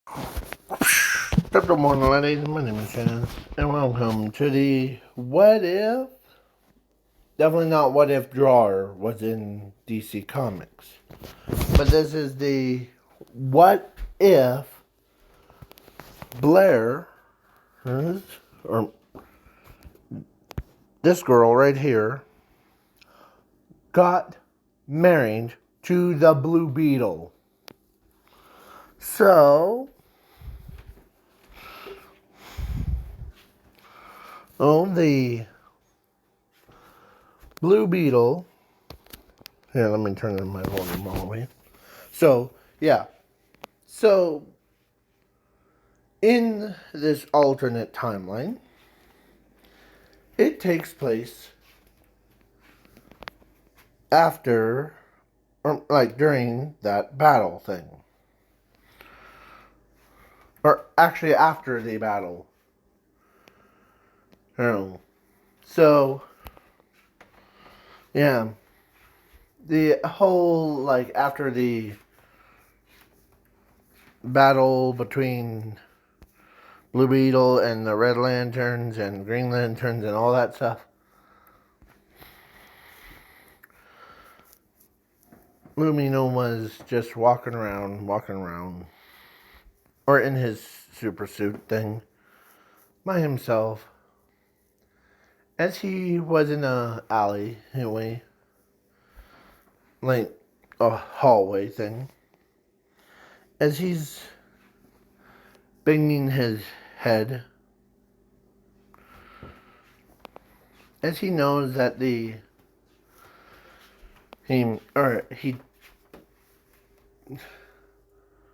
Good morning, ladies. My name is Shannon, and welcome to the What If? Definitely not What If drawer was in DC Comics, but this is the What If Blair, or this girl right here, got married to the Blue Beetle. So, the Blue Beetle. Here, let me turn my volume all the way. So, yeah. So, in this alternate timeline, it takes place after, or like during that battle thing. Or actually after the battle. Oh. So, yeah. The whole, like, after the battle between Blue Beetle and the Red Lanterns and Green Lanterns and all that stuff. Lumino was just walking around, or in his super suit thing, by himself, as he was in a alley, anyway, like a hallway thing, as he's banging his head, as he knows that he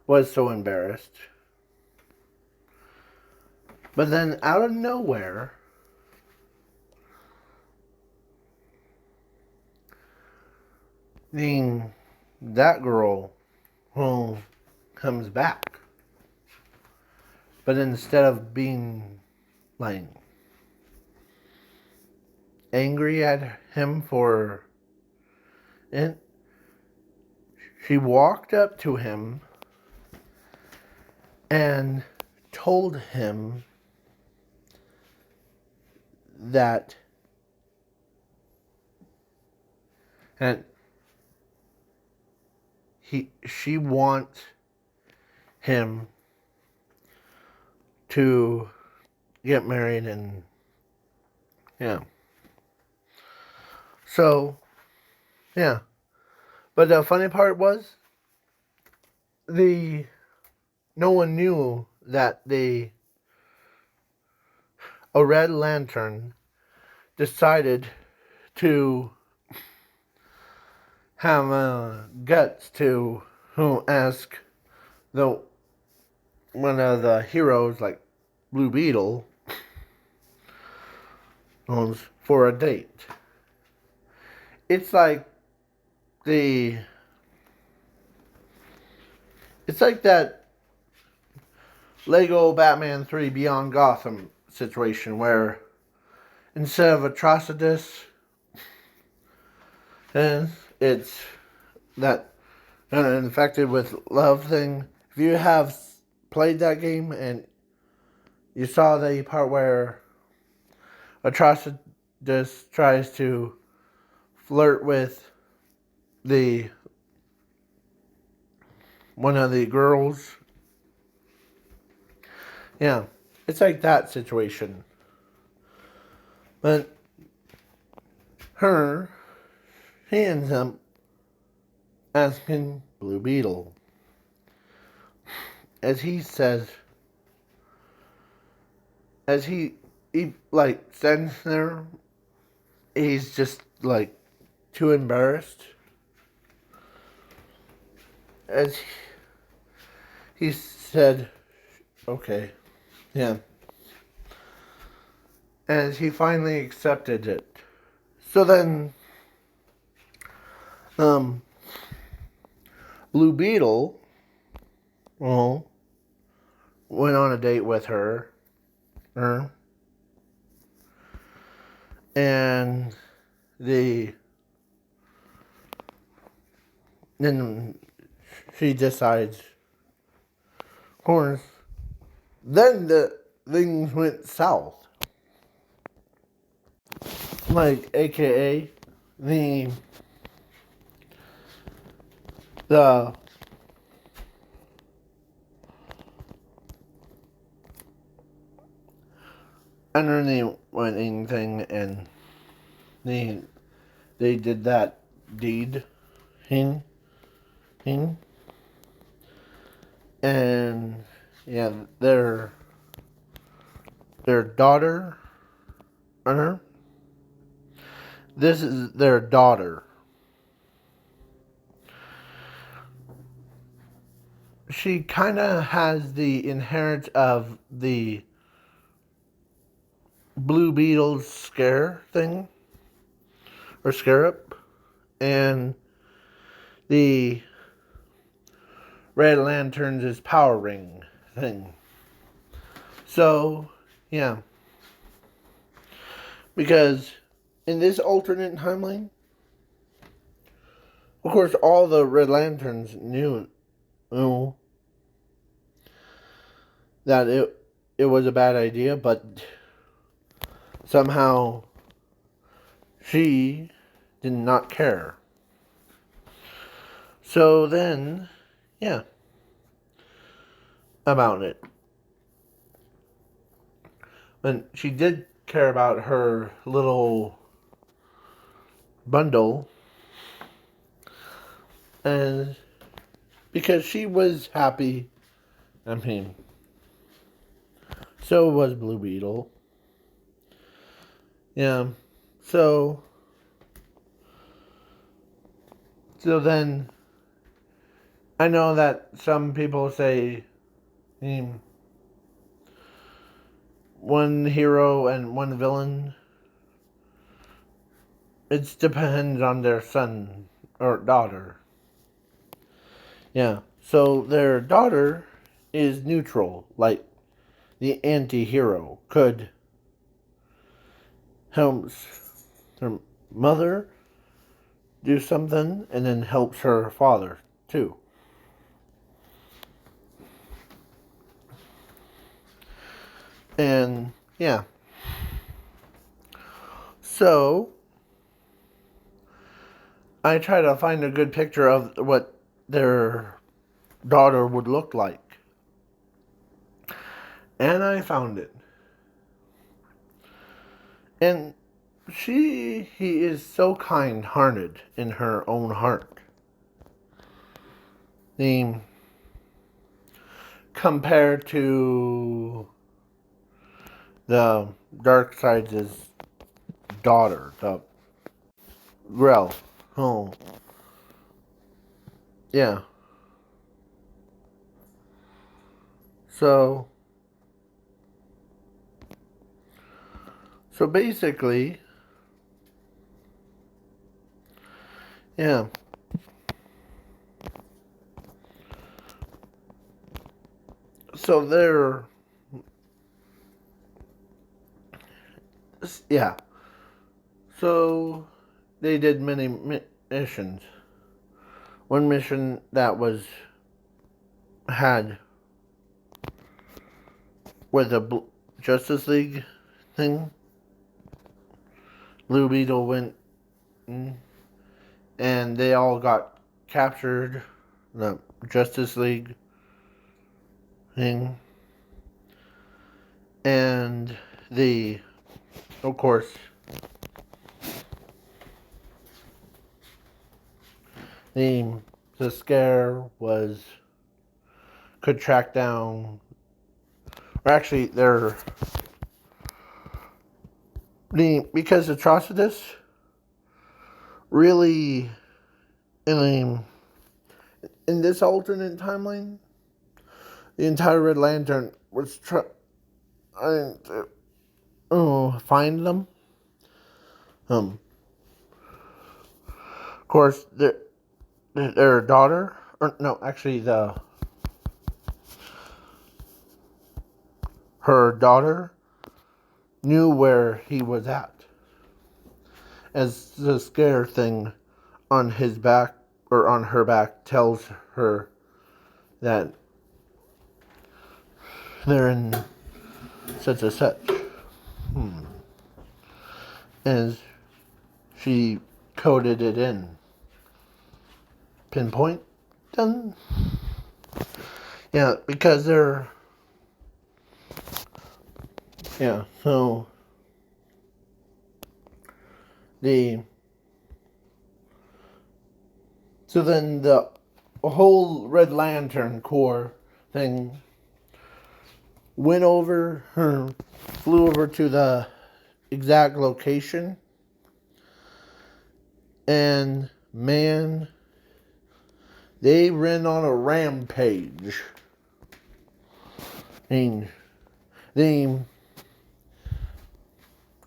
was so embarrassed. But then out of nowhere, that girl who comes back. But instead of being like angry at him for it, she walked up to him and told him that and she wants him to get married, and yeah. So, yeah. But the funny part was no one knew that a Red Lantern decided to have guts to ask the one of the heroes, like Blue Beetle, for a date. It's like the it's like that Lego Batman 3 Beyond Gotham situation where instead of Atrocitus, and it's that infected with love thing. If you have played that game and you saw the part where Atrocitus tries to flirt with the one of the girls, yeah, it's like that situation. But he ends up asking Blue Beetle, as he says, as he like stands there, he's just like too embarrassed. As he said, okay, yeah. As he finally accepted it. So then, Blue Beetle, well, went on a date with her, and then she decides, Of course, then the things went south. Like, AKA, the underneath went anything, and they did that deed, hing, and yeah, their daughter, this is their daughter. She kind of has the inherent of the blue beetle's scare thing, or scarab, and the Red Lantern's power ring thing. So, yeah. Because in this alternate timeline, of course, all the Red Lanterns knew that it was a bad idea, but somehow she did not care. So then, yeah, about it. But she did care about her little bundle, and because she was happy, I mean, so was Blue Beetle. Yeah, so then, I know that some people say, one hero and one villain. It depends on their son or daughter. Yeah, so their daughter is neutral, like the anti-hero could helps her mother do something and then helps her father too. And yeah. So I try to find a good picture of what their daughter would look like. And I found it. And he is so kind-hearted in her own heart. Compared to the Darkseid's daughter, the Grell. Oh, yeah. So basically, yeah. So they're, yeah. So they did many missions. One mission that had with a Justice League thing. Blue Beetle went in, and they all got captured. The Justice League thing. And of course, the scare could track down, or actually because Atrocitus really, in this alternate timeline, the entire Red Lantern was find them. Of course, their daughter, or no, actually her daughter knew where he was at, as the scare thing on his back or on her back tells her that they're in such and such. As she coded it in. Pinpoint? Done. Yeah, because they're... Yeah, so... So then the whole Red Lantern Corps thing flew over to the exact location, and man, they ran on a rampage. And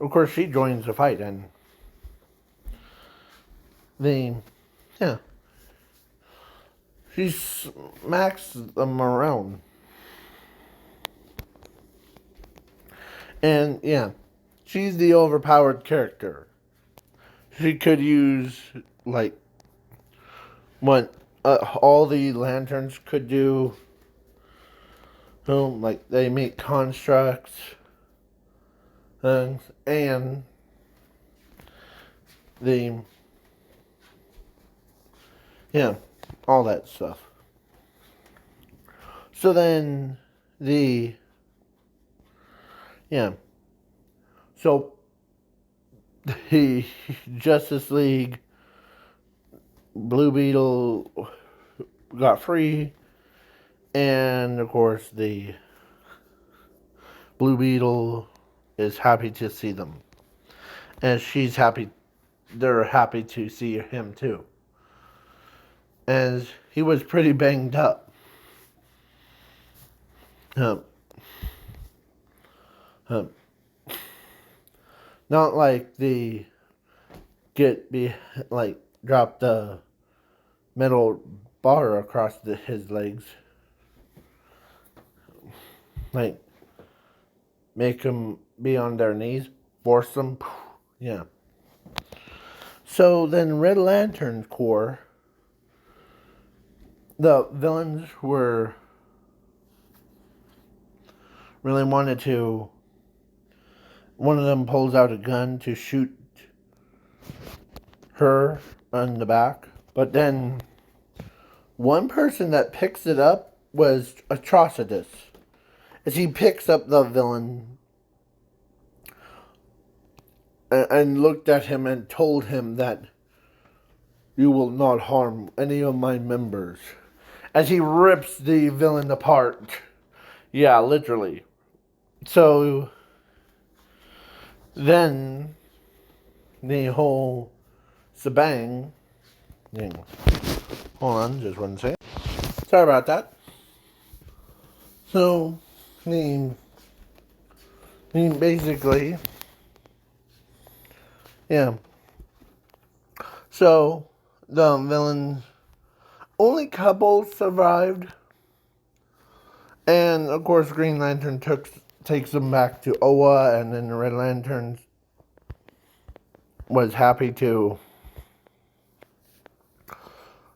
of course, she joins the fight, and yeah, she smacks them around. And yeah, she's the overpowered character. She could use, like, what all the lanterns could do. Like, they make constructs, and yeah, all that stuff. So then, so the Justice League, Blue Beetle got free, and of course the Blue Beetle is happy to see them, and she's happy. They're happy to see him too, as he was pretty banged up. Not like the drop the metal bar across his legs, like make them be on their knees, force them, yeah. So then Red Lantern Corps, the villains were really wanted to, one of them pulls out a gun to shoot her on the back, but then one person that picks it up was Atrocitus, as he picks up the villain and looked at him and told him that you will not harm any of my members, as he rips the villain apart. Yeah, literally. So then the whole shebang. Hold on, just one second. Sorry about that. So basically, yeah. So the villain, only couple survived, and of course Green Lantern takes them back to Oa, and then the Red Lantern was happy to.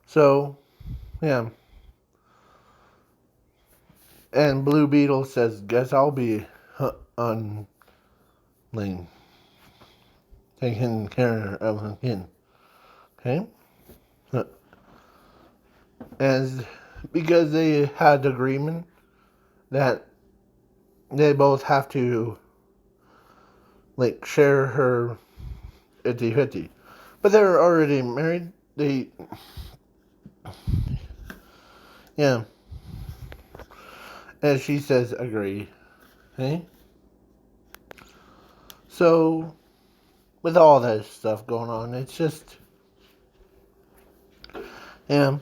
So, yeah. And Blue Beetle says, "Guess I'll be on Lane, taking care of him." Okay, as because they had agreement that they both have to share her 50-50. But they're already married. Yeah. As she says, agree. Okay? So, with all that stuff going on, it's just, yeah.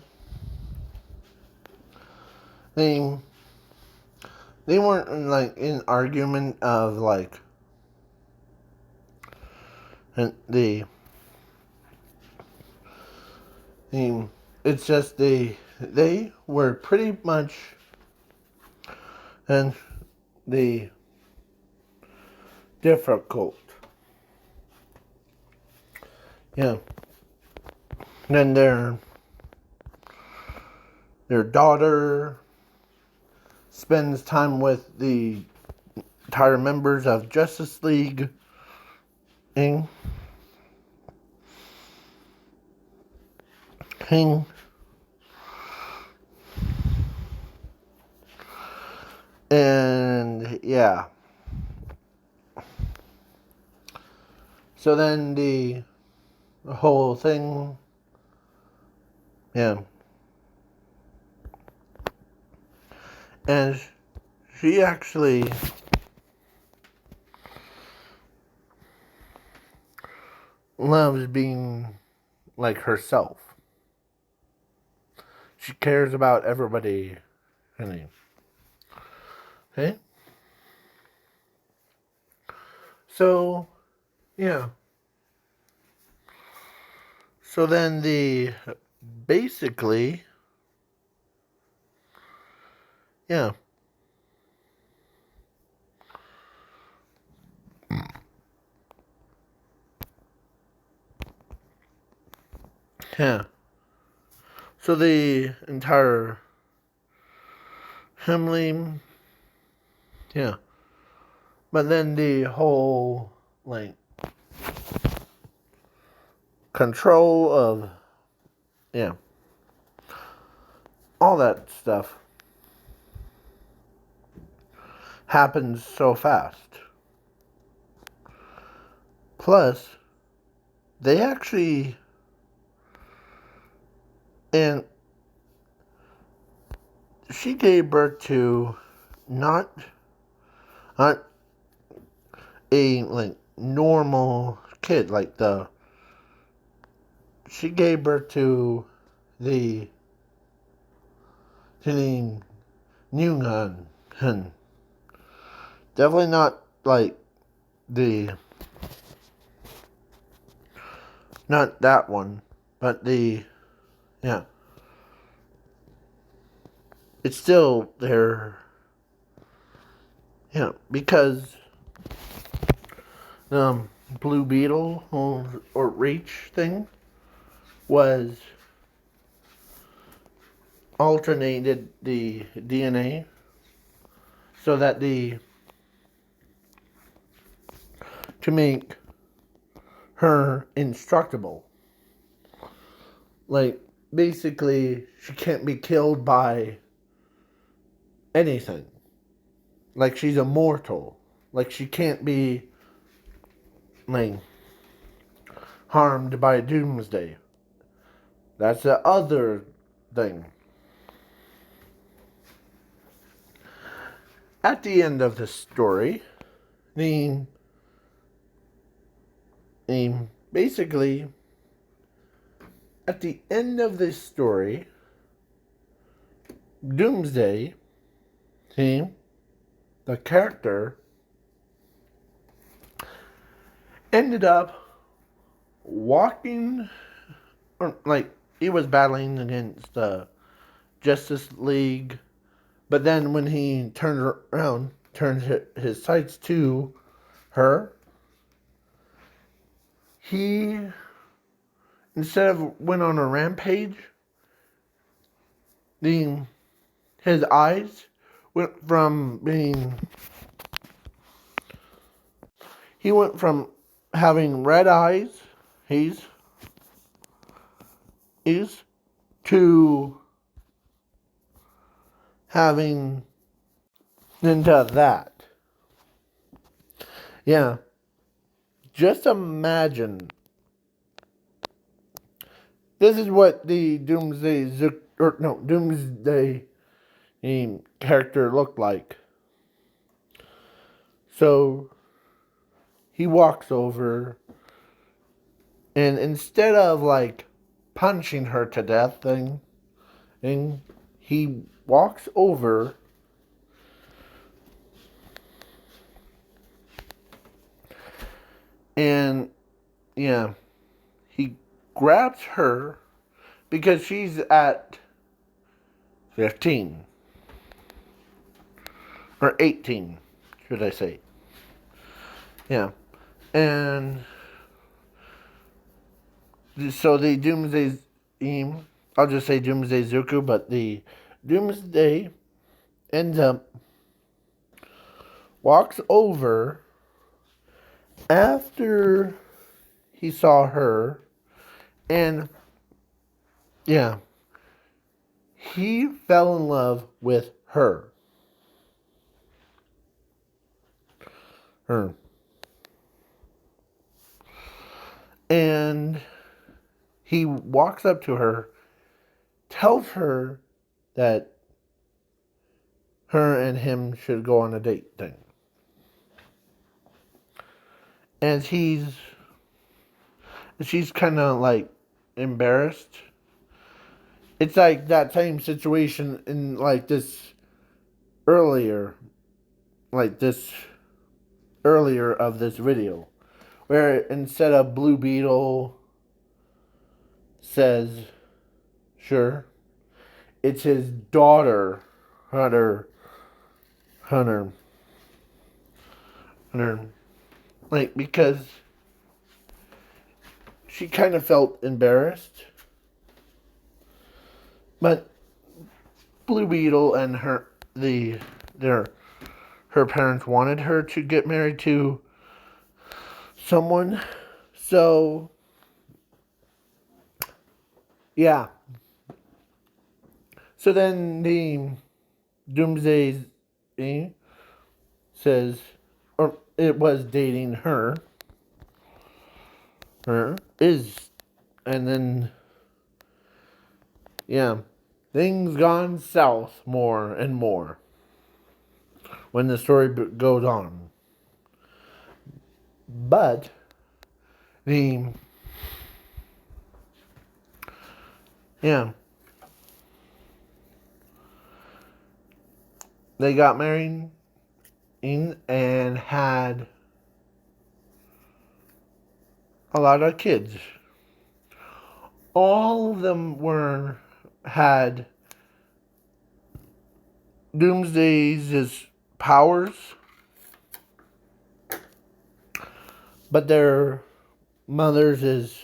They weren't in argument of and it's just they were pretty much and the difficult. Yeah. Then their daughter spends time with the entire members of Justice League Ing. And yeah. So then the whole thing, yeah. And she actually loves being like herself. She cares about everybody. Okay? So, yeah. So then basically, yeah. Yeah. So the entire Himlim, yeah. But then the whole, like, control of, yeah. All that stuff happens so fast. Plus, they actually, and she gave birth to not a like normal kid, like she gave birth to the new gun. Definitely not like the not that one, but yeah. It's still there. Yeah, because blue beetle or reach thing was alternated the DNA so that to make her indestructible. Like, basically, she can't be killed by anything. Like, she's immortal. Like, she can't be, like, harmed by Doomsday. That's the other thing. At the end of the story, basically, at the end of this story, Doomsday, the character, ended up walking, or like, he was battling against the Justice League, but then when he turned around, turned his sights to her, he, instead of went on a rampage, his eyes went from he went from having red eyes, he's to having into that. Yeah. Just imagine. This is what the Doomsday character looked like. So he walks over, and instead of like punching her to death he walks over and yeah, he grabs her because she's at 15 or 18, should I say. Yeah. And so the Doomsday I'll just say Doomsday Zuku, but the Doomsday ends up, walks over after he saw her, and yeah, he fell in love with her. Her. And he walks up to her, tells her that her and him should go on a date thing. And she's kind of like embarrassed. It's like that same situation in like this earlier, like this earlier of this video, where instead of Blue Beetle says, sure, it's his daughter, Hunter, like, because she kind of felt embarrassed. But Blue Beetle and her parents wanted her to get married to someone. So yeah. So then the Doomsday says, or it was dating her. And then yeah, things gone south more and more when the story goes on. But the yeah, they got married and had a lot of kids. All of them had Doomsday's powers, but their mother's is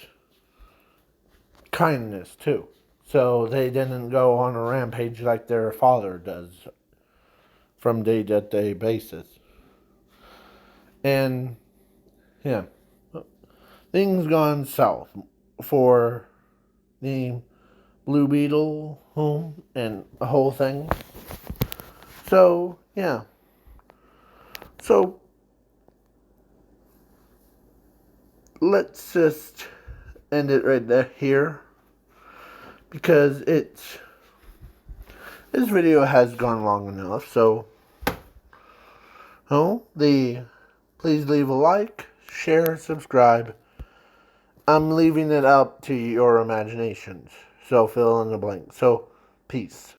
kindness too. So they didn't go on a rampage like their father does from day-to-day basis. And yeah, things gone south for the Blue Beetle home and the whole thing. So yeah, so let's just end it right there here, because this video has gone long enough. So please leave a like, share, subscribe. I'm leaving it up to your imaginations, so fill in the blank. So peace.